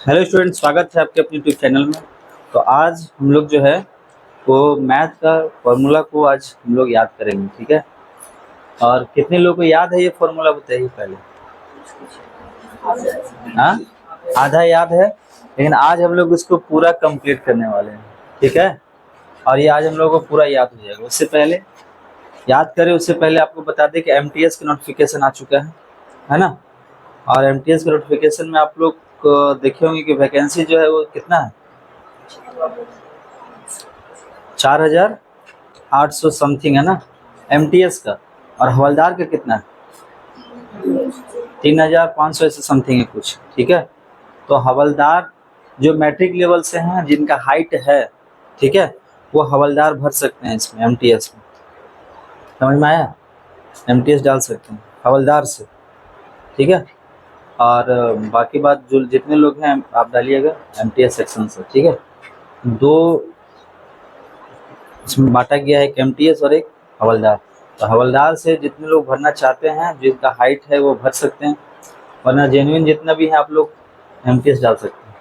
Hello student, स्वागत है आपके अपने यूट्यूब चैनल में। तो आज हम लोग जो है वो मैथ का फॉर्मूला को आज हम लोग याद करेंगे, ठीक है। और कितने लोगों को याद है ये फॉर्मूला, बताइए पहले। हाँ, आधा याद है, लेकिन आज हम लोग इसको पूरा कंप्लीट करने वाले हैं, ठीक है। और ये आज हम लोगों को पूरा याद हो जाएगा। उससे पहले याद करें, उससे पहले आपको बता दें कि एमटीएस का नोटिफिकेशन आ चुका है ना। और एमटीएस के नोटिफिकेशन में आप लोग देखे होंगे कि वैकेंसी जो है वो कितना है, 4800 समथिंग है ना एमटीएस का। और हवलदार का कितना है, 3500 ऐसे समथिंग है कुछ, ठीक है। तो हवलदार जो मैट्रिक लेवल से हैं, जिनका हाइट है, ठीक है, वो हवलदार भर सकते हैं इसमें एमटीएस में। समझ में आया? एमटीएस डाल सकते हैं हवलदार से, ठीक है। और बाकी बात जो जितने लोग हैं आप डालिएगा एमटीएस सेक्शन से, ठीक है। दो इसमें बांटा गया है, एक एमटीएस और एक हवलदार। तो हवलदार से जितने लोग भरना चाहते हैं, जिनका हाइट है, वो भर सकते हैं, वरना जेन्युइन जितना भी है आप लोग एमटीएस डाल सकते हैं।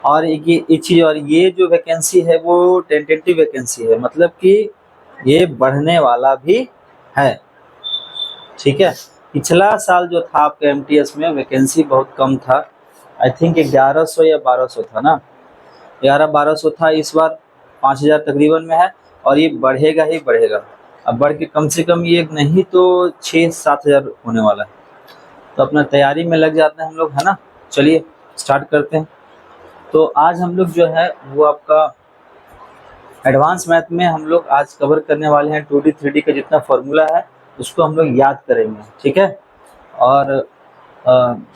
और एक चीज़, और ये जो वैकेंसी है वो टेंटेटिव वैकेंसी है, मतलब कि ये बढ़ने वाला भी है, ठीक है। पिछला साल जो था आपका एमटीएस में वैकेंसी बहुत कम था, आई थिंक 1100 या 1200 था ना, 1100-1200 था। इस बार 5000 तकरीबन में है, और ये बढ़ेगा ही बढ़ेगा। अब बढ़ के कम से कम ये नहीं तो 6-7 हज़ार होने वाला है। तो अपना तैयारी में लग जाते हैं हम लोग, है ना। चलिए स्टार्ट करते हैं। तो आज हम लोग जो है वो आपका एडवांस मैथ में हम लोग आज कवर करने वाले हैं 2D 3D का जितना फॉर्मूला है उसको हम लोग याद करेंगे, ठीक है। और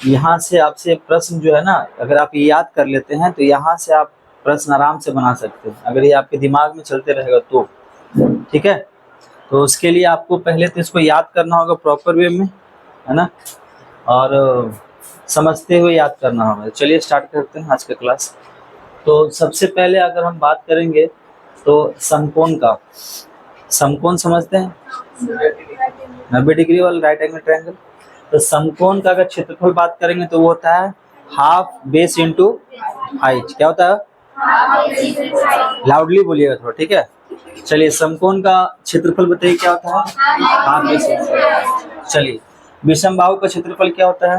यहाँ से आपसे प्रश्न जो है ना, अगर आप ये याद कर लेते हैं तो यहाँ से आप प्रश्न आराम से बना सकते हैं, अगर ये आपके दिमाग में चलते रहेगा तो, ठीक है। तो उसके लिए आपको पहले तो इसको याद करना होगा प्रॉपर वे में, है ना, और समझते हुए याद करना होगा। चलिए स्टार्ट करते हैं आज का क्लास। तो सबसे पहले अगर हम बात करेंगे तो समकोण का, समकोण समझते हैं, 90 डिग्री वाला राइट एंगल ट्रायंगल। तो समकोण का अगर क्षेत्रफल बात करेंगे तो वो होता है हाफ बेस इंटू हाइट। क्या होता है? लाउडली बोलिएगा थोड़ा, ठीक है। चलिए समकोण का क्षेत्रफल बताइए क्या होता है? Half base into height. चलिए विषमबाहु का क्षेत्रफल क्या होता है?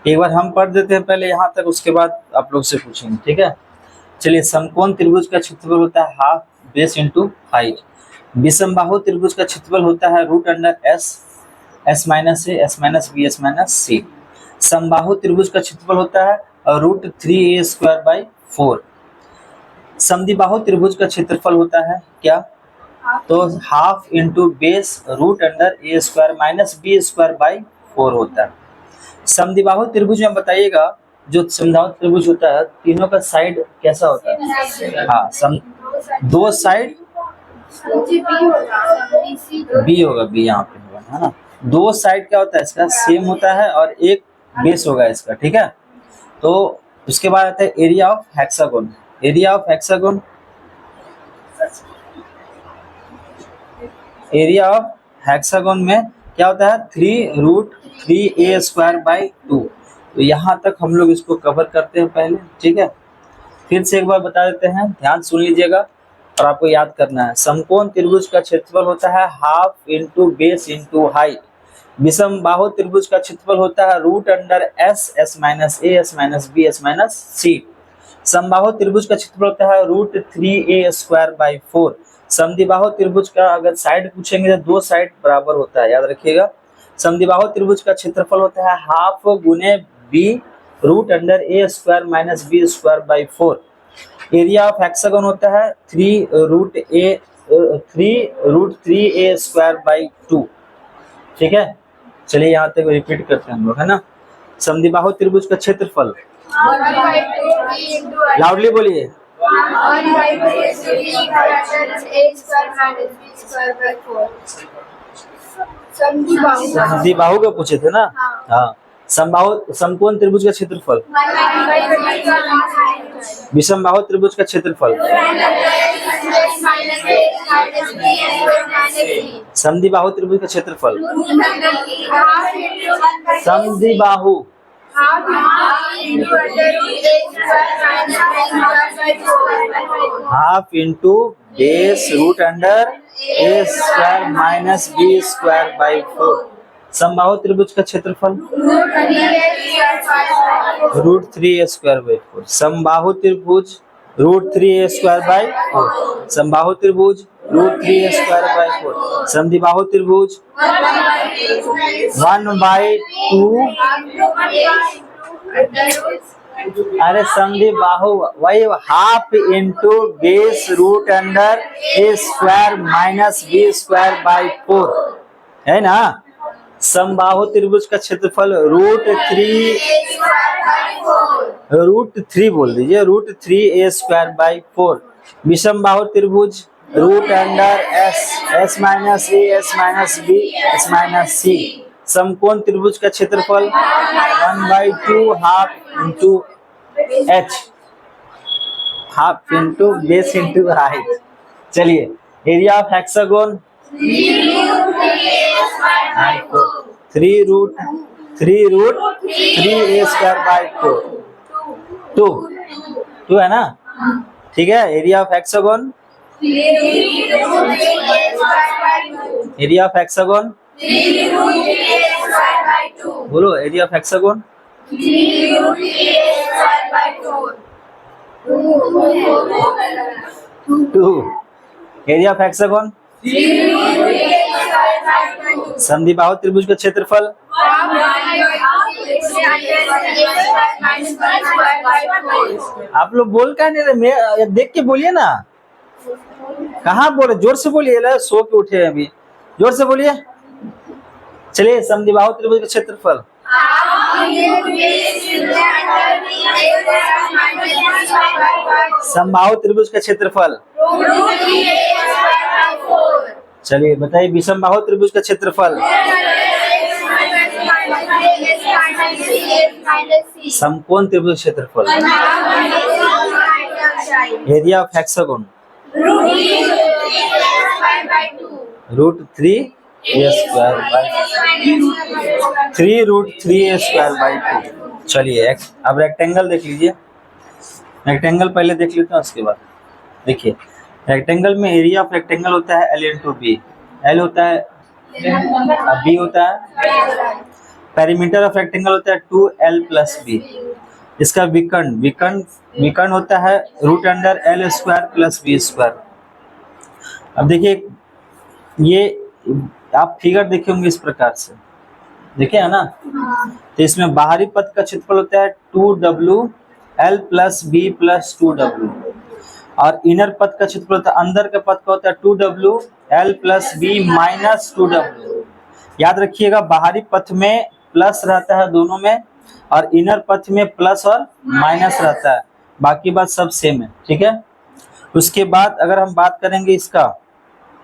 एक बार हम पढ़ देते हैं पहले यहाँ तक, उसके बाद आप लोग से पूछेंगे, ठीक है। चलिए समकोण त्रिभुज का क्षेत्रफल होता है हाफ बेस इंटू हाइट। विषमबाहु त्रिभुज का क्षेत्रफल होता है root under S, S minus A, S minus B, S minus C. समबाहु त्रिभुज का क्षेत्रफल होता है रूट 3a स्क्वायर बाई 4। समद्विबाहु त्रिभुज का क्षेत्रफल होता है क्या? तो half into base root under A square minus B square by 4 होता है। समद्विबाहु त्रिभुज में बताइएगा, जो समद्विबाहु त्रिभुज होता है तीनों का साइड कैसा होता है? हाँ, दो साइड बी होगा, बी यहाँ पे होगा, है ना। दो साइड क्या होता है इसका? सेम होता है, और एक बेस होगा इसका, ठीक है। तो उसके बाद आता है area of hexagon. Area of hexagon, area of hexagon में क्या होता है? 3√3a square by 2। तो यहाँ तक हम लोग इसको कवर करते हैं पहले, ठीक है। फिर से एक बार बता देते हैं, ध्यान सुन लीजिएगा और आपको याद करना है। समकोण त्रिभुज का क्षेत्रफल होता है half into base into height. विषमबाहु त्रिभुज का क्षेत्रफल होता है root under S, S minus A, S minus B, S minus C. समबाहु त्रिभुज का क्षेत्रफल होता है रूट 3a स्क्वायर बाई 4। समद्विबाहु त्रिभुज का अगर साइड पूछेंगे तो दो साइड बराबर होता है, याद रखिएगा। समद्विबाहु त्रिभुज का क्षेत्रफल होता है हाफ गुने B root under A square minus B square by 4। Area of hexagon होता है 3√3a स्क्वायर बाई 2, ठीक है। चलिए यहाँ तक रिपीट करते हैं हम लोग, है ना। समद्विबाहु त्रिभुज का क्षेत्रफल, लाउडली बोलिए। समद्विबाहु का पूछे थे ना, हाँ। समबाहु समकोण त्रिभुज का क्षेत्रफल, विषमबाहु त्रिभुज का क्षेत्रफल, समद्विबाहु त्रिभुज का क्षेत्रफल, समद्विबाहु half into base root under A square minus B square by 4। समबाहु त्रिभुज का क्षेत्रफल रूट 3a स्क्वायर बाई 4। समबाहु त्रिभुज रूट 3a स्क्वायर बाई 4। समबाहु त्रिभुज रूट 3a स्क्वायर बाई 4। समद्विबाहु त्रिभुज 1/2। अरे समद्विबाहु वही half into base root under A square minus B square by 4 है ना। समबाहु त्रिभुज का क्षेत्रफल रूट 3 बोल दीजिए, रूट 3a स्क्वायर बाई 4। विषमबाहु त्रिभुज root under S minus A S minus B S minus C. समकोण त्रिभुज का क्षेत्रफल 1/2 half into H, half into base into height. चलिए area of hexagon 3 root 3a square by 4 2 है ना। ठीक है, area of hexagon, area of hexagon बोलो, area of hexagon 2। Area of hexagon समद्विबाहु त्रिभुज का क्षेत्रफल आप लोग बोल क्या नहीं रहे, देख के बोलिए ना, कहाँ बोले, जोर से बोलिए, सो के उठे अभी, जोर से बोलिए। चलिए समद्विबाहु त्रिभुज का क्षेत्रफल समबाहु त्रिभुज का क्षेत्रफल, चलिए बताइए विषमबाहु त्रिभुज का क्षेत्रफल, समकोण त्रिभुज क्षेत्रफल, area of hexagon root 3a square by 3 root 3a square by 2। चलिए अब रेक्टेंगल देख लीजिए, रेक्टेंगल पहले देख लेते हैं उसके बाद। देखिए रेक्टेंगल में एरिया ऑफ रेक्टेंगल होता है L इंटू बी, L होता है बी होता है, पेरीमीटर ऑफ रेक्टेंगल होता है 2L प्लस बी। इसका विकर्ण होता है root under L square plus B square. अब देखिए ये आप फिगर देखे होंगे इस प्रकार से, देखे है ना। तो इसमें बाहरी पथ का क्षेत्रफल होता है 2WL plus B plus 2W, और इनर पथ का क्षेत्रफल होता है, अंदर का पथ का होता है 2WL plus B minus 2W। याद रखिएगा बाहरी पथ में प्लस रहता है दोनों में, और इनर पथ में प्लस और माइनस रहता है, बाकी बात सब सेम है। ठीक है, उसके बाद अगर हम बात करेंगे इसका,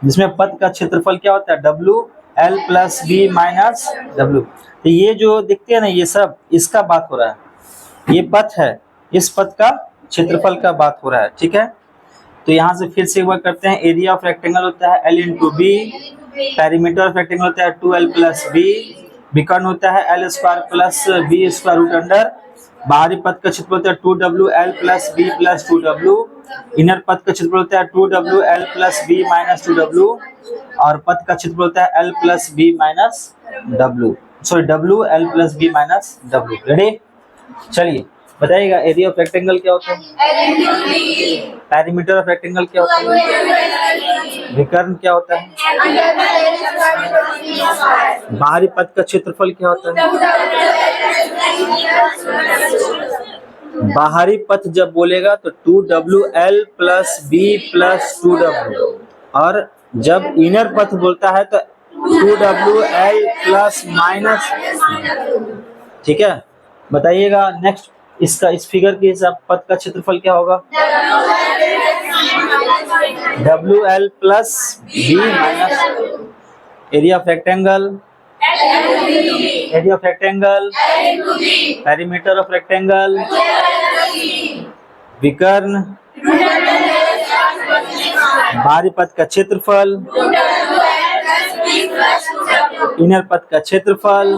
जिसमें पथ का क्षेत्रफल क्या होता है WL plus B minus W। तो ये जो दिखते हैं ना ये सब, इसका बात हो रहा है, ये पथ है, इस पथ का क्षेत्रफल का बात हो रहा है। ठीक है, तो यहाँ से फिर से एक बार करते हैं। एरिया ऑफ रेक्टेंगल होता है L into B, perimeter of rectangle होता है 2L प्लस बी, विकर्ण होता है L square plus B square root under, बाहरी पथ का क्षेत्रफल होता है 2WL plus B plus 2W, inner पथ का क्षेत्रफल होता है 2WL plus B minus 2W, और पथ का क्षेत्रफल होता है L plus B minus W, sorry WL plus B minus W। Ready, चलिए बताइएगा एरिया ऑफ रेक्टेंगल क्या होता है, पेरीमीटर ऑफ रेक्टेंगल क्या होता है, विकर्ण क्या होता है, बाहरी पथ का क्षेत्रफल क्या होता है। बाहरी पथ जब बोलेगा तो 2WL plus B plus 2W, और जब इनर पथ बोलता है तो 2WL प्लस माइनस। ठीक है, बताइएगा नेक्स्ट इसका, इस फिगर के हिसाब पथ का क्षेत्रफल क्या होगा WL plus B minus area of rectangle, area of rectangle, perimeter of rectangle, विकर्ण, बाहरी पथ का क्षेत्रफल, इनर पथ का क्षेत्रफल।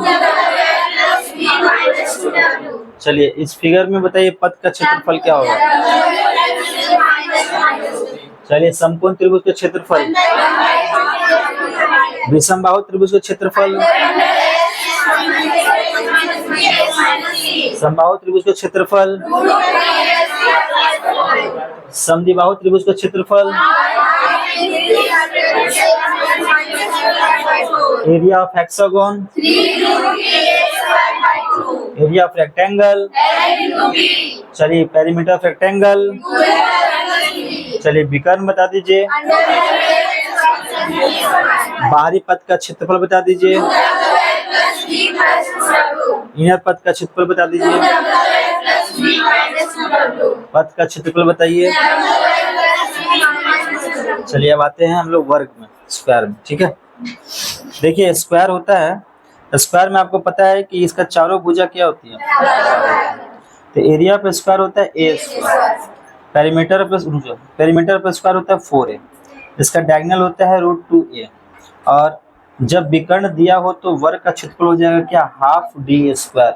चलिए इस फिगर में बताइए पथ का क्षेत्रफल क्या होगा। चलिए समकोण त्रिभुज का क्षेत्रफल, विषमबाहु त्रिभुज का क्षेत्रफल, समबाहु त्रिभुज का क्षेत्रफल, समद्विबाहु त्रिभुज का क्षेत्रफल, area of hexagon, area of rectangle. चलिए पेरीमीटर ऑफ रेक्टेंगल। चलिए विकर्ण बता दीजिए। बाहरी पथ का क्षेत्रफल बता दीजिए। इनर पथ का क्षेत्रफल बता दीजिए। पथ का क्षेत्रफल बताइए। चलिए अब आते हैं हम लोग वर्ग में, स्क्वायर में। ठीक है, देखिए स्क्वायर होता है, स्क्वायर में आपको पता है कि इसका चारों भुजा क्या होती है, तो एरिया पे स्क्वायर होता है ए स्क्वायर, पेरीमीटर पे स्क्वायर होता है 4a, इसका डायगोनल होता है √2a, और जब विकर्ण दिया हो तो वर्ग का क्षेत्रफल हो जाएगा क्या, हाफ डी स्क्वायर।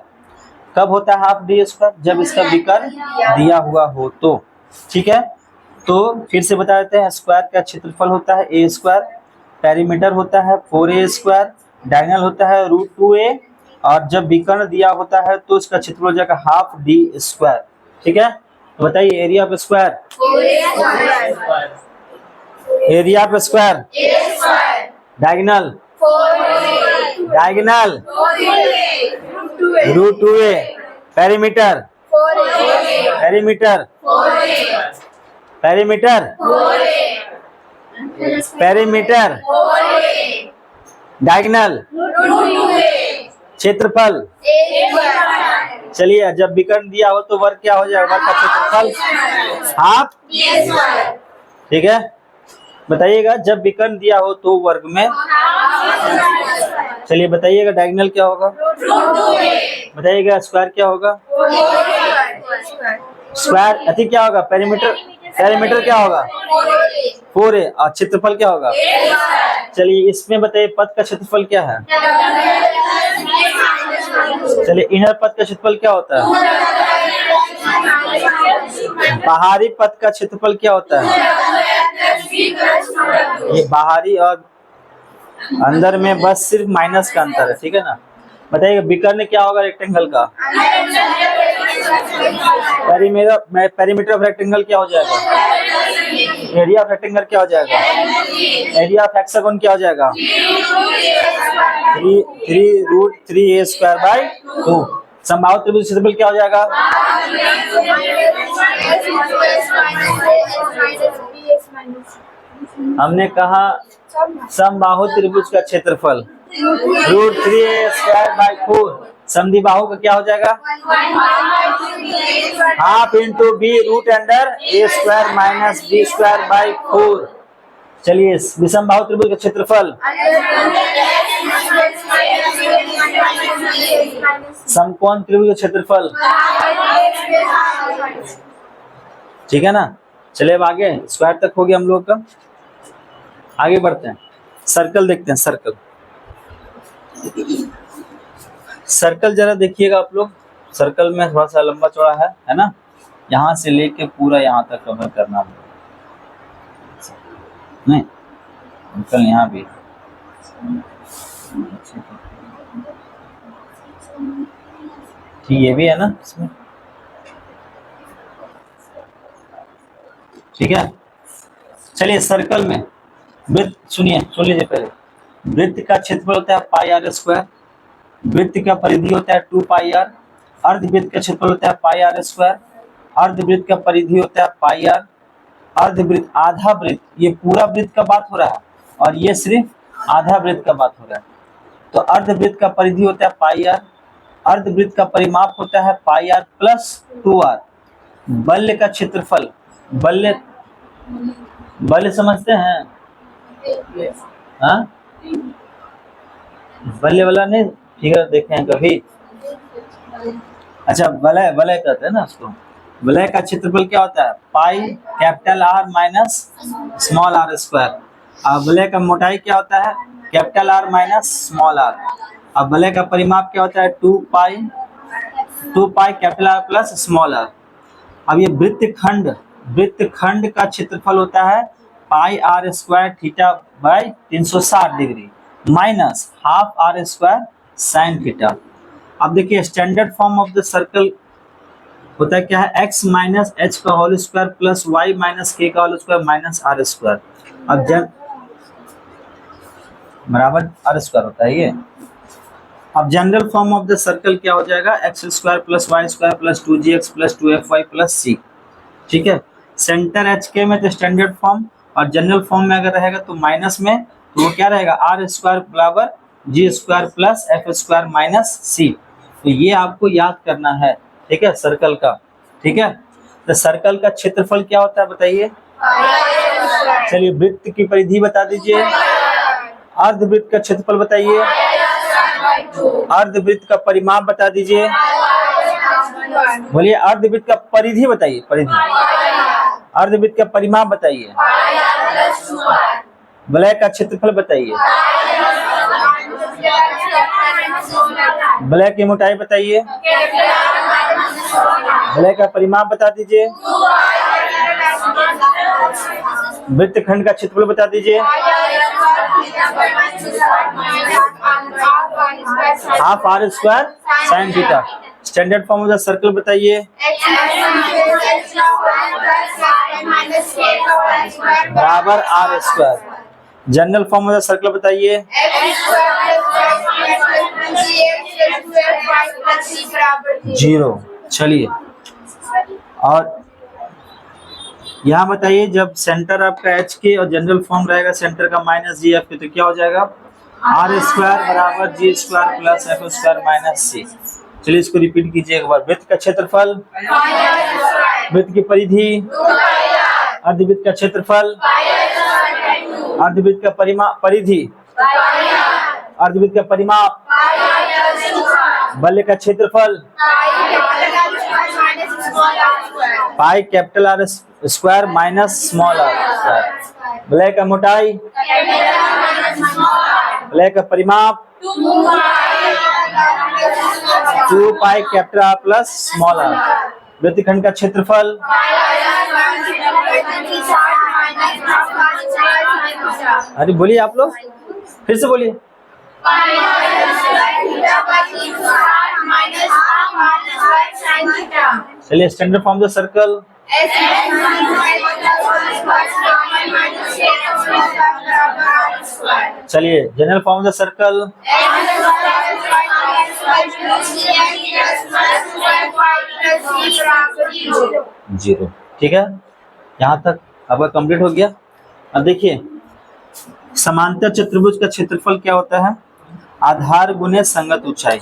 कब होता है हाफ डी स्क्वायर, जब इसका विकर्ण दिया हुआ हो तो। ठीक है, तो फिर से बता देते हैं, स्क्वायर का क्षेत्रफल होता है ए स्क्वायर, पेरीमीटर होता है 4a स्क्वायर, डायगोनल होता है √2a, और जब विकर्ण दिया होता है तो इसका क्षेत्रफल हो जाएगा हाफ डी स्क्वायर। ठीक है, तो बताइए area of square, area of square, diagonal √2a, perimeter diagonal, क्षेत्रफल। चलिए जब विकर्ण दिया हो तो वर्ग क्या हो जाएगा, वर्ग का क्षेत्रफल हाफ। ठीक है, बताइएगा जब विकर्ण दिया हो तो वर्ग में। चलिए बताइएगा डायगोनल क्या होगा, बताइएगा स्क्वायर क्या होगा, स्क्वायर अति क्या होगा, पेरीमीटर क्या होगा 4a, और क्षेत्रफल क्या होगा। चलिए इसमें बताइए पथ का क्षेत्रफल क्या है। चलिए इनर पथ का क्षेत्रफल क्या होता है, बाहरी पथ का क्षेत्रफल क्या होता है, ये बाहरी और अंदर में बस सिर्फ माइनस का अंतर है। ठीक है ना, बताइए विकर्ण क्या होगा रेक्टेंगल का, पेरीमीटर ऑफ रेक्टेंगल क्या हो जाएगा, एरिया ऑफ रेक्टेंगल क्या हो जाएगा, एरिया ऑफ हेक्सागोन क्या हो जाएगा, 3√3a स्क्वायर बाय 2। समबाहु त्रिभुज क्षेत्रफल क्या हो जाएगा, हमने कहा समबाहु त्रिभुज का क्षेत्रफल √3a स्क्वायर बाय 4। समद्विबाहु का क्या हो जाएगा, half into b root under a square minus b square by 4। चलिए विषमबाहु त्रिभुज का क्षेत्रफल, समकोण त्रिभुज का क्षेत्रफल। ठीक है ना, चलिए अब आगे स्क्वायर तक हो गया हम लोग का, आगे बढ़ते हैं। सर्कल देखते हैं, सर्कल जरा देखिएगा आप लोग। सर्कल में थोड़ा सा लंबा चौड़ा है ना, यहाँ से लेके पूरा यहाँ तक कवर करना है। नहीं सर्कल यहाँ भी, ठीक ये भी है ना इसमें। ठीक है, चलिए सर्कल में वृत्त सुन लीजिए पहले। वृत्त का क्षेत्रफल होता है पाई आर स्क्वायर, वृत्त का परिधि होता है 2 पाई आर, अर्धवृत्त का क्षेत्रफल होता है पाई आर स्क्वायर, अर्धवृत्त का परिधि होता है पाई आर, अर्धवृत्त आधा वृत्त, ये पूरा वृत्त का बात हो रहा है और ये सिर्फ आधा वृत्त का बात हो रहा है। तो अर्धवृत्त का परिधि होता है पाई आर, अर्धवृत्त का परिमाप होता है पाई आर प्लस 2r। बल्य का क्षेत्रफल, बल्य समझते हैं, हाँ बल्य वाला नहीं फिगर देखे हैं कभी। अच्छा वलय कहते हैं ना उसको। वलय का क्षेत्रफल क्या होता है, pi capital R minus small r square. और वलय का मोटाई क्या होता है, capital R minus small R. अब वलय का परिमाप क्या होता है? 2 pi capital R plus small R. अब ये वृत्तखंड का क्षेत्रफल होता है pi R square theta by 360 degree minus half R square sine theta. अब देखिए standard form of the circle होता है क्या है? x माइनस एच का whole square plus Y minus K का whole square minus R square. अब बराबर आर स्क्वायर होता है ये। अब general form of the circle क्या हो जाएगा? X square plus Y square plus 2gx plus 2fy plus c। ठीक है, सेंटर एच के में तो स्टैंडर्ड फॉर्म, और जनरल फॉर्म में अगर रहेगा तो माइनस में, तो वो क्या रहेगा? आर स्क्वायर बराबर G square plus F square minus C. तो ये आपको याद करना है, ठीक है, सर्कल का। ठीक है, तो सर्कल का क्षेत्रफल क्या होता है बताइए? चलिए वृत्त की परिधि बता दीजिए। अर्धवृत्त का क्षेत्रफल बताइए। अर्धवृत्त का परिमाप बता दीजिए। बोलिए अर्धवृत्त का परिधि बताइए। परिधि। अर्धवृत्त का परिमाप बताइए। वलय का क्षेत्रफल बताइए। वलय की मोटाई बताइए। वलय का परिमाप बता दीजिए। वृत्तखंड का क्षेत्रफल बता दीजिए। Half R square sine theta. Standard form of the circle बताइए। बराबर R square. General form of the circle बताइए। जीरो। चलिए, और यहाँ बताइए जब सेंटर आपका एच के और जनरल फॉर्म रहेगा सेंटर का माइनस जी एफ के, तो क्या हो जाएगा? आर स्क्वायर बराबर G square plus F square minus C. चलिए इसको रिपीट कीजिए एक बार। वृत्त का क्षेत्रफल, वृत्त की परिधि, अर्धवृत्त का क्षेत्रफल, अर्धवृत्त का परिधि, अर्धवृत्त का परिमाप, वलय का क्षेत्रफल, pi capital R square minus small R square. वलय का मोटाई, वलय का परिमाप 2 pi capital R plus small R. वृत्तखंड का क्षेत्रफल, अरे बोलिए आप लोग, फिर से बोलिए। चलिए स्टैंडर्ड फॉर्म द सर्कल। चलिए general form the circle. Zero. ठीक है, यहाँ तक आपका कंप्लीट हो गया। अब देखिए समांतर चतुर्भुज का क्षेत्रफल क्या होता है? आधार गुने संगत ऊंचाई।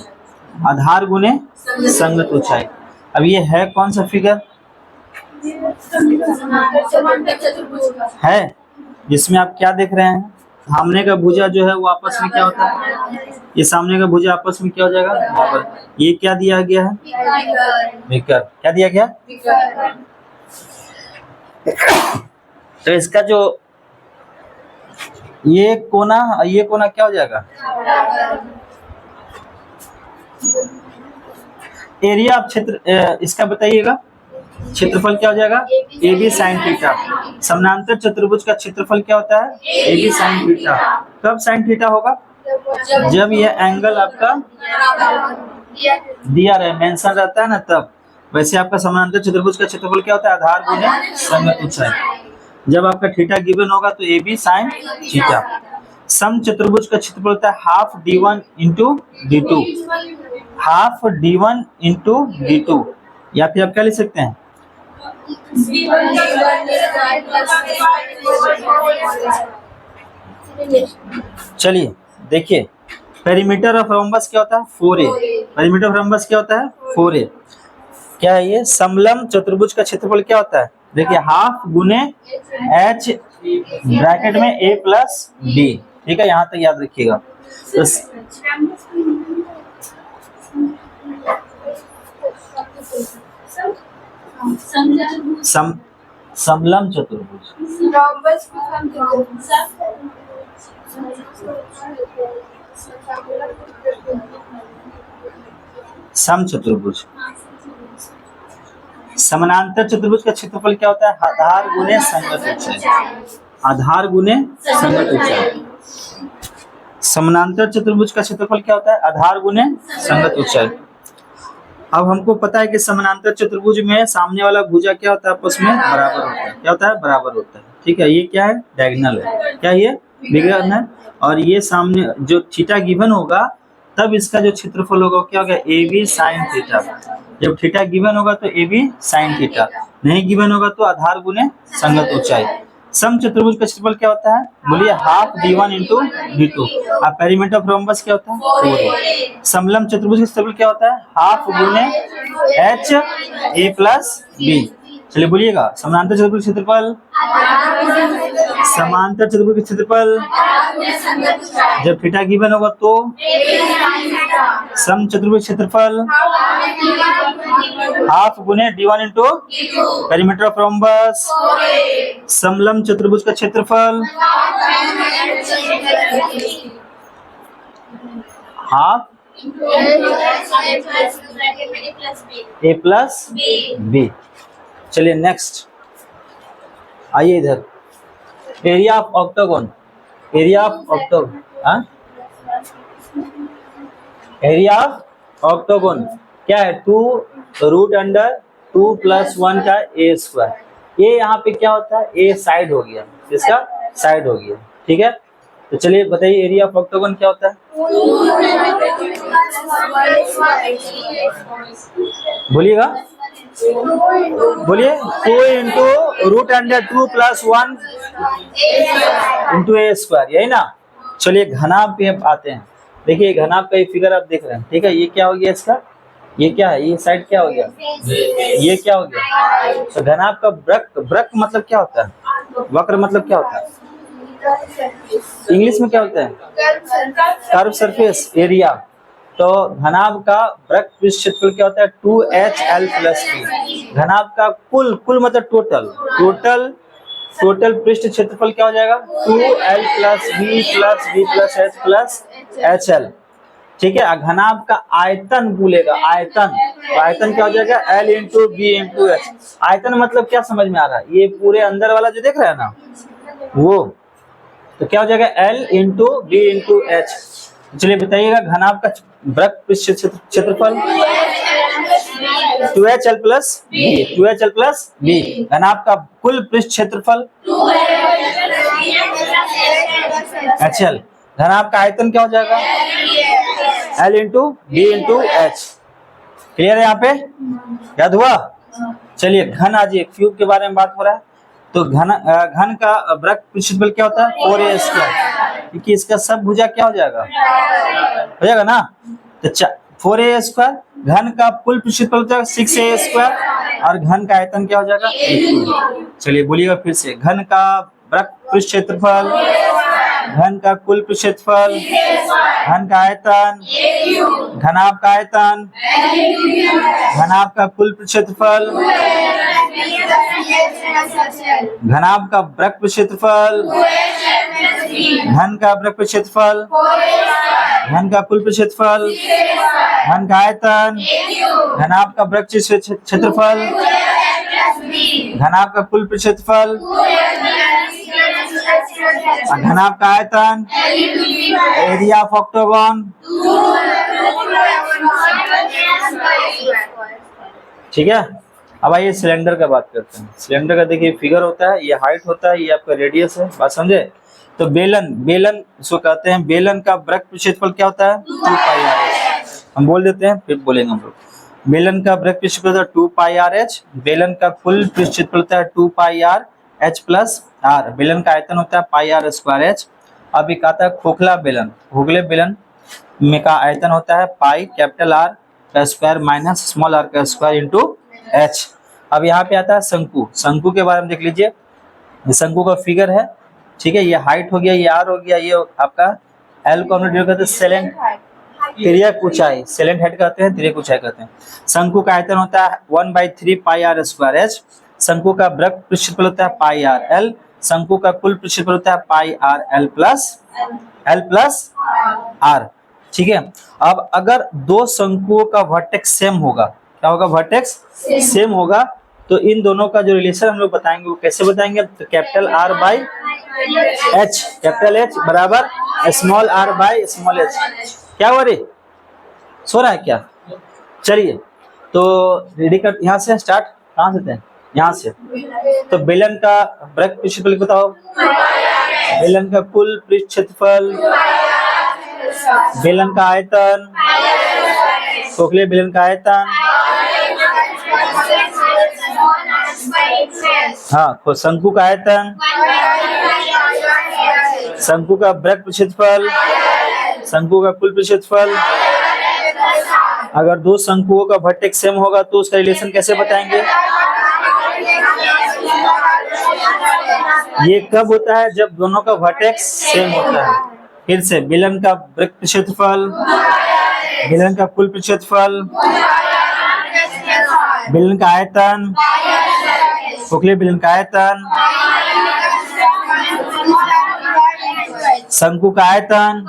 आधार गुने संगत ऊंचाई। अब ये है कौन सा फिगर? है जिसमें आप क्या देख रहे हैं? सामने का भुजा जो है वो आपस में क्या होता है? ये सामने का भुजा आपस में क्या हो जाएगा? बराबर। ये क्या दिया गया है? विकर। क्या दिया गया? तो इसका जो ये कोना क्या हो जाएगा? एरिया ऑफ क्षेत्र इसका बताइएगा। क्षेत्रफल क्या हो जाएगा? A B sine theta. समानांतर चतुर्भुज का क्षेत्रफल क्या होता है? A B sine theta. कब साइन थीटा होगा? जब ये एंगल आपका दिया रहे, मेंशन रहता है ना, तब। वैसे आपका समानांतर चतुर्भुज का क्षेत्रफल क्या होता है? आधार गुने संगत ऊंचाई। जब आपका थीटा गिवन होगा तो ए बी साइन थीटा। सम चतुर्भुज का क्षेत्रफल होता है half d1 into d2। Half d1 into d2, या फिर आप क्या लिख सकते हैं? चलिए देखिए पेरीमीटर ऑफ रोम्बस क्या होता है? 4a। पेरीमीटर ऑफ रोम्बस क्या होता है? 4a। क्या है ये? समलंब चतुर्भुज का क्षेत्रफल क्या होता है? देखिए हाफ गुने h ब्रैकेट में a प्लस b। ठीक है, यहाँ तक याद रखिएगा। तो समलंब चतुर्भुज, समचतुर्भुज। समानांतर चतुर्भुज का क्षेत्रफल क्या होता है? आधार गुने संगत ऊंचाई। आधार गुने संगत ऊंचाई। समानांतर चतुर्भुज का क्षेत्रफल क्या होता है? आधार गुने संगत ऊंचाई। अब हमको पता है कि समानांतर चतुर्भुज में सामने वाला भुजा क्या होता है? आपस में बराबर होता है। क्या होता है? बराबर होता है। ठीक है, ये क्या है? डायगोनल है। क्या ये? विकर्ण है। और ये सामने जो थीटा गिवन होगा तब इसका जो क्षेत्रफल होगा क्या होगा? A B sine theta. जब थीटा गिवन होगा तो ए बी साइन थीटा, नहीं गिवन होगा तो आधार गुने संगत ऊंचाई। समचतुर्भुज का क्षेत्रफल क्या होता है? बोलिए हाफ d1 इंटू d2। और पेरीमीटर ऑफ रोम्बस क्या होता है? 4a। समलंब चतुर्भुज का क्षेत्रफल क्या होता है? हाफ गुने h a प्लस b। चलिए बोलिएगा, समानांतर चतुर्भुज क्षेत्रफल, समांतर चतुर्भुज क्षेत्रफल जब थीटा गिवन होगा तो सम चतुर्भुज क्षेत्रफल हाफ गुने d1 into perimeter of rhombus. समलंब चतुर्भुज का क्षेत्रफल हाफ a प्लस b। चलिए नेक्स्ट आइए इधर, area of octagon. Area of octagon, area of octagon क्या है? 2√2 + 1 का a स्क्वायर। ये यहाँ पे क्या होता है? a साइड हो गया, इसका साइड हो गया। ठीक है, तो चलिए बताइए एरिया ऑफ ऑक्टागोन क्या होता है? बोलिएगा, बोलिए 2 इंटू √2 + 1 इंटू a स्क्वायर, यही ना। चलिए घनाभ पे अब आते हैं। देखिए घनाभ का ये फिगर आप देख रहे हैं। ठीक है, ये क्या हो गया इसका? ये क्या है? ये साइड क्या हो गया? ये क्या हो गया? तो घनाभ का वृत्त, वृत्त मतलब क्या होता है? वक्र मतलब क्या होता है? इंग्लिश में क्या होता है? Curve surface area. तो घनाभ का वृत्त पृष्ठ क्षेत्रफल क्या होता है? 2HL + b। घनाभ का कुल, कुल मतलब टोटल, टोटल पृष्ठ क्षेत्रफल क्या हो जाएगा? 2L + b + b + h + HL। ठीक है, घनाभ का आयतन बोलेगा, आयतन, तो आयतन क्या हो जाएगा? L into B into H. आयतन मतलब क्या समझ में आ रहा है? ये पूरे अंदर वाला जो देख रहे हैं ना वो, तो क्या हो जाएगा? L into B into H. चलिए बताइएगा घनाभ का वृत्त पृष्ठ क्षेत्रफल 2HL + b, 2HL + b। घनाभ का कुल पृष्ठ क्षेत्रफल HL। घनाभ का आयतन क्या हो जाएगा? L into B into H. Clear है यहाँ पे? याद हुआ? चलिए घन, आज ये क्यूब के बारे में बात हो रहा है। तो घन का वृत्त क्षेत्रफल क्या होता है? 4a स्क्वायर, क्योंकि इसका सब भुजा क्या हो जाएगा? हो जाएगा ना। तो 4a स्क्वायर। घन का कुल क्षेत्रफल होता है 6a स्क्वायर, और घन का आयतन क्या हो जाएगा? 2। चलिए बोलिएगा फिर से, घन का वृत्त क्षेत्रफल, घन का कुल क्षेत्रफल, घन का आयतन, घनाभ का आयतन, घनाभ का कुल क्षेत्रफल, घनाभ का वृत्त क्षेत्रफल, घन का वृत्त क्षेत्रफल, घन का कुल क्षेत्रफल, घन का आयतन, घनाभ का वृत्त क्षेत्रफल, घनाभ का कुल क्षेत्रफल, घनाभ का आयतन, एरिया ऑफ ऑक्टागोन। ठीक है, अब आइए सिलेंडर का बात करते हैं। सिलेंडर का देखिए फिगर होता है, ये हाइट होता है, ये आपका रेडियस है। बात समझे? तो बेलन, बेलन इसको कहते हैं। बेलन का वृत्त क्षेत्रफल क्या होता है? 2πr। हम बोल देते हैं फिर बोलेंगे हम लोग। बेलन का वृत्त क्षेत्रफल 2πr/h। बेलन का कुल क्षेत्रफल होता है 2πr/h + r। बेलन का आयतन होता है πr²h। अब एक आता है खोखला बेलन। खोखले बेलन में का आयतन होता है पाई R का स्क्वायर माइनस स्मॉल r का स्क्वायर इंटू h। अब यहाँ पे आता है शंकु। शंकु के बारे में देख लीजिए, ये शंकु का फिगर है। ठीक है, ये हाइट हो गया, ये r हो गया, ये आपका L को हम लोग कहते हैं सेलेंट, तिर्यक ऊंचाई, सेलेंट हेड कहते हैं, तिर्यक ऊंचाई कहते हैं। शंकु का आयतन होता है 1/3 πr² h। शंकु का वृत्त क्षेत्रफल होता है πr। L शंकु का कुल पृष्ठफल होता है pi are L plus are. ठीक है, अब अगर दो शंकुओं का वर्टेक्स सेम होगा, क्या होगा, वर्टेक्स सेम होगा, तो इन दोनों का जो रिलेशन हम लोग बताएंगे वो कैसे बताएंगे, तो capital R by H, capital H बराबर small R by small H. क्या हुआ रे, सो रहा है क्या? चलिए तो रेडी कर, यहाँ से स्टार्ट, कहाँ से थे, यहाँ से। तो बेलन का वृत्त पृष्ठफल बताओ, बेलन का कुल पृष्ठ क्षेत्रफल, बेलन का आयतन, खोखले बेलन का आयतन, हाँ, शंकु का आयतन, शंकु का वृत्त क्षेत्रफल, शंकु का कुल क्षेत्रफल। अगर दो शंकुओं का वर्टेक्स सेम होगा तो उसका रिलेशन कैसे बताएंगे? ये कब होता है, जब दोनों का वर्टेक्स सेम होता है। फिर से बेलन का वृत्त क्षेत्रफल, बेलन का कुल क्षेत्रफल, बेलन का आयतन, खोखले बेलन का आयतन, शंकु का आयतन,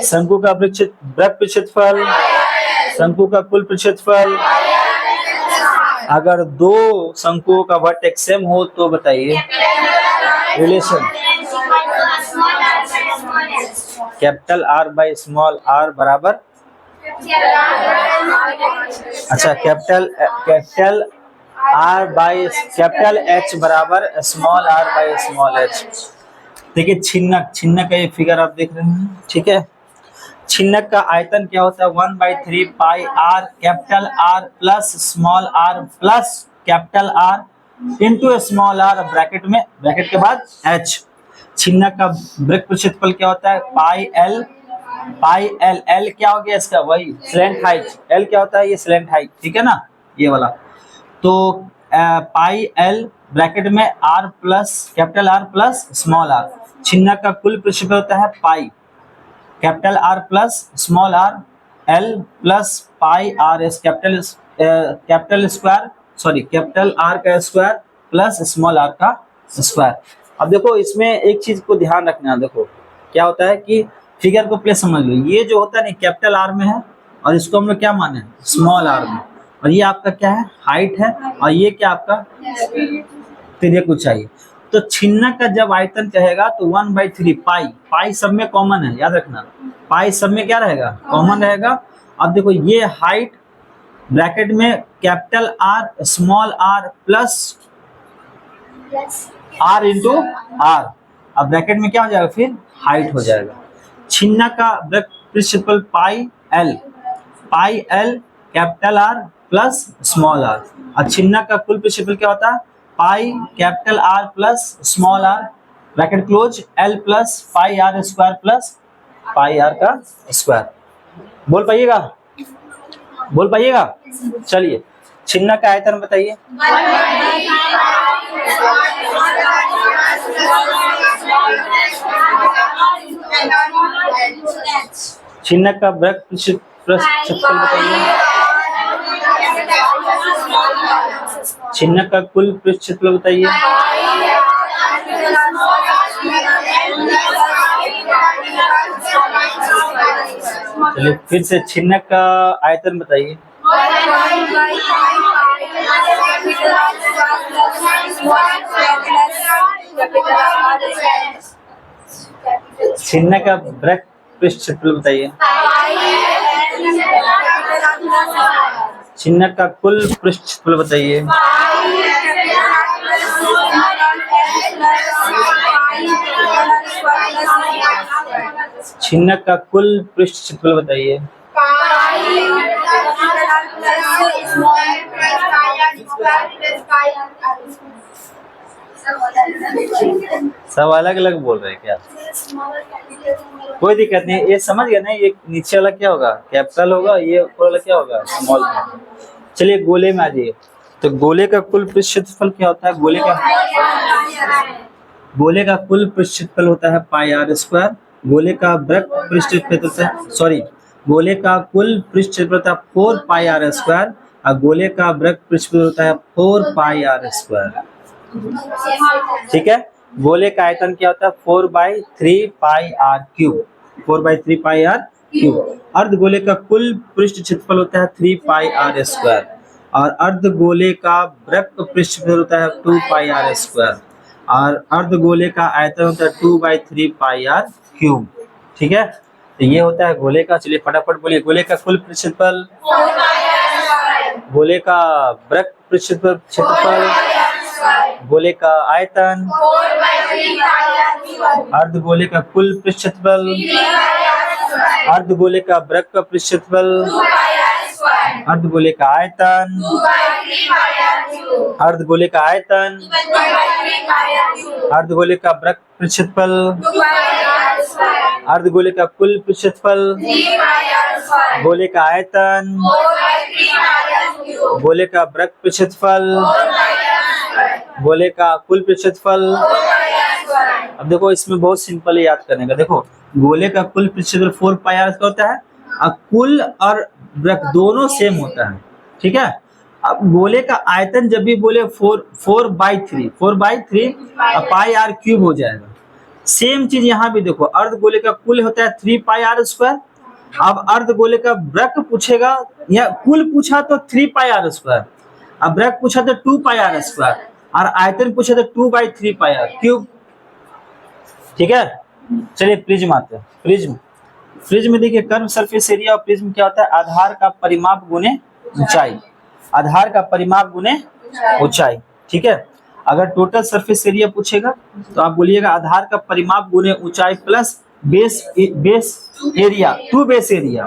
शंकु का वृत्त क्षेत्रफल, शंकु का कुल क्षेत्रफल। अगर दो शंकुओं का वर्टेक्स सेम हो तो बताइए relation. Capital R by small R बराबर, अच्छा capital R by capital H बराबर small R by small H. देखिए छिन्नक का ये फिगर आप देख रहे हैं, ठीक है। छिन्नक का आयतन क्या होता है, 1/3 pi R capital R plus small R plus capital R into small R bracket में, ब्रैकेट के बाद एच। छिन्नक का वृत्त क्षेत्रफल क्या होता है, पाई एल, एल क्या हो गया इसका, वही स्लैंट हाइट, एल क्या होता है, ये स्लैंट हाइट, ठीक है ना, ये वाला। तो पाई एल ब्रैकेट में R plus capital R plus small R. छिन्नक का कुल क्षेत्रफल होता है pi capital R plus small R L plus pi R S capital square, sorry capital R का स्क्वायर प्लस स्मॉल आर का स्क्वायर। अब देखो इसमें एक चीज को ध्यान रखना, देखो क्या होता है कि फिगर को प्ले समझ लो, ये जो होता है ना कैपिटल आर में है और इसको हम लोग क्या माने स्मॉल आर में, और ये आपका क्या है हाइट है, और ये क्या आपका तिर्यक ऊंचाई। तो छिन्नक का जब आयतन कहेगा तो 1/3 पाई सब में कॉमन है, याद रखना पाई सब में क्या रहेगा, कॉमन रहेगा। अब देखो ये हाइट ब्रैकेट में capital R small R plus R into R, अब ब्रैकेट में क्या हो जाएगा फिर हाइट हो जाएगा। छिन्नक का वृत्त क्षेत्रफल pi L capital R plus small R, और छिन्नक का कुल क्षेत्रफल क्या होता है, pi capital R plus small R bracket close L plus pi R square plus pi R का स्क्वायर। बोल पाइएगा, चलिए छिन्नक का आयतन बताइए। छिन्नक का वृत्त क्षेत्रफल बताइए। छिन्नक का कुल क्षेत्रफल बताइए। चलिए फिर से छिन्नक का आयतन बताइए। छिन्नक का वृत्त क्षेत्रफल बताइए। छिन्नक का कुल क्षेत्रफल बताइए। छिन्नक का कुल क्षेत्रफल बताइए। सब अलग अलग बोल रहे हैं क्या, कोई दिक्कत नहीं, ये समझ गया ना, ये नीचे वाला क्या होगा कैपिटल होगा, ये ऊपर वाला क्या होगा स्मॉल। चलिए गोले में आ जाइए। तो गोले का कुल क्षेत्रफल क्या होता है, गोले का कुल क्षेत्रफल होता है पाई आर स्क्वायर। गोले का वृत्त क्षेत्रफल सॉरी गोले का कुल क्षेत्रफल होता है 4 पाई आर स्क्वायर, और गोले का वृत्त क्षेत्रफल होता है 4 पाई आर स्क्वायर। ठीक है। गोले का आयतन क्या होता है 4/3πr³। 4/3πr³। अर्धगोले का कुल पृष्ठ क्षेत्रफल होता है 3πr²। और अर्धगोले का वृत्त पृष्ठ क्षेत्रफल होता है 2πr²। और अर्धगोले का आयतन होता है 2/3πr³। ठीक है, तो ये होता है गोले का। चलिए फटाफट बोलिए, गोले का कुल पृष्ठ क्षेत्रफल, गोले का वृत्त पृष्ठ क्षेत्रफल, गोले का आयतन, अर्धगोले का कुल पृष्ठ क्षेत्रफल, अर्धगोले का वृत्त का पृष्ठ क्षेत्रफल, अर्धगोले का आयतन, अर्धगोले का आयतन, अर्धगोले का वृत्त पृष्ठ क्षेत्रफल, अर्धगोले का कुल पृष्ठ क्षेत्रफल, गोले का आयतन, गोले का वृत्त पृष्ठ क्षेत्रफल, गोले का कुल पृष्ठ क्षेत्रफल। अब देखो इसमें बहुत सिंपल है याद करने का। देखो गोले का कुल पृष्ठ क्षेत्रफल 4πr² होता है और कुल और वृत्त दोनों सेम होता है। ठीक है, अब गोले का आयतन जब भी बोले 4/3 πr³ हो जाएगा। सेम चीज यहाँ भी देखो, अर्धगोले का कुल होता है 3πr²। अब अर्धगोले का वृत्त पूछेगा या कुल पूछा तो 3πr², अब वृत्त पूछा तो 2πr² और आयतन पूछा तो 2/3πr³। ठीक है, चलिए प्रिज्म आते हैं। प्रिज्म में देखिए कर्व सरफेस एरिया और प्रिज्म क्या होता है, आधार का परिमाप गुने ऊंचाई। आधार का परिमाप गुने ऊंचाई। ठीक है, अगर टोटल सरफेस एरिया पूछेगा तो आप बोलिएगा आधार का परिमाप गुने ऊंचाई plus base area two base area.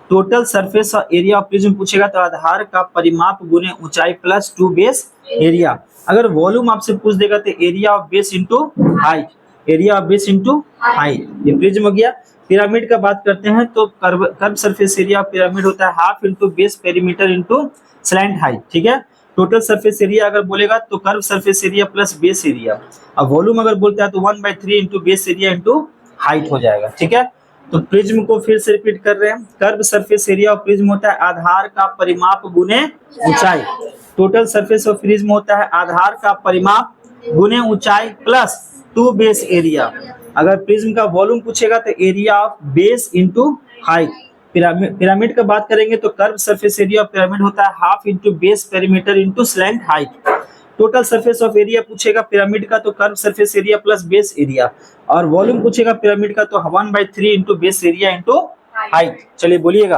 Total surface area of prism पूछेगा तो आधार का परिमाप गुने ऊंचाई प्लस 2 बेस एरिया। अगर वॉल्यूम आपसे पूछ देगा तो area of base into height, area of base into height. ये प्रिज्म हो गया। पिरामिड का बात करते हैं तो कर्व सरफेस एरिया पिरामिड होता है half into base perimeter into slant height. ठीक है, टोटल सरफेस एरिया अगर बोलेगा तो curve surface area plus base area. अब वॉल्यूम अगर बोलता है तो 1/3 into base area into height हो जाएगा। ठीक है, तो प्रिज्म को फिर से रिपीट कर रहे हैं। Curve surface area of prism होता है आधार का परिमाप गुने ऊंचाई। टोटल सरफेस ऑफ प्रिज्म होता है आधार का परिमाप गुने ऊंचाई प्लस 2 बेस एरिया। अगर प्रिज्म का वॉल्यूम पूछेगा तो area of base into height. Pyramid का बात करेंगे तो curve surface area of pyramid होता है half into base perimeter into slant height. Total surface of area पूछेगा पिरामिड का तो curve surface area plus base area. और वॉल्यूम पूछेगा पिरामिड का तो 1/3 into base area into height. चलिए बोलिएगा,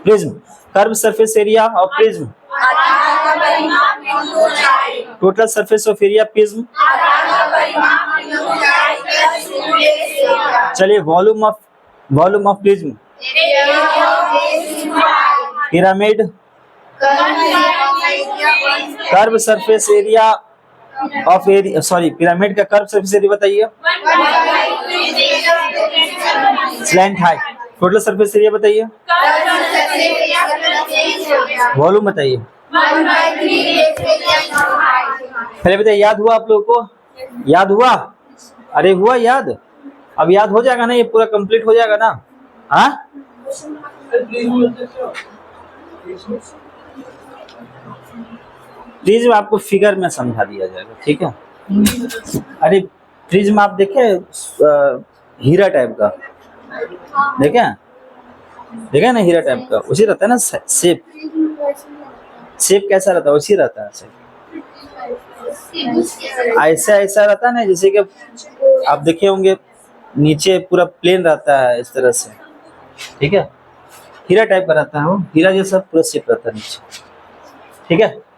prism curve surface area of prism, total surface of area prism. चलिए volume of prism, pyramid, curve surface area of area, sorry pyramid का curve surface area बताइए, slant height. Total surface area बताइए, volume बताइए। पहले बताइए, याद हुआ आप लोगों को? याद हुआ? अरे हुआ याद? अब याद हो जाएगा ना, ये पूरा कंप्लीट हो जाएगा ना? हाँ, प्रिज्म आपको फिगर में समझा दिया जाएगा। ठीक है, अरे प्रिज्म आप देखे हीरा टाइप का, देखे ना हीरा टाइप का, उसी रहता है ना शेप कैसा रहता है उसी रहता है। ऐसा रहता है ना, जैसे कि आप देखे होंगे नीचे पूरा प्लेन रहता है इस तरह से। ठीक है, हीरा टाइप का रहता है वो, हीरा जैसा पूरा शेप रहता है नीचे। ठीक है।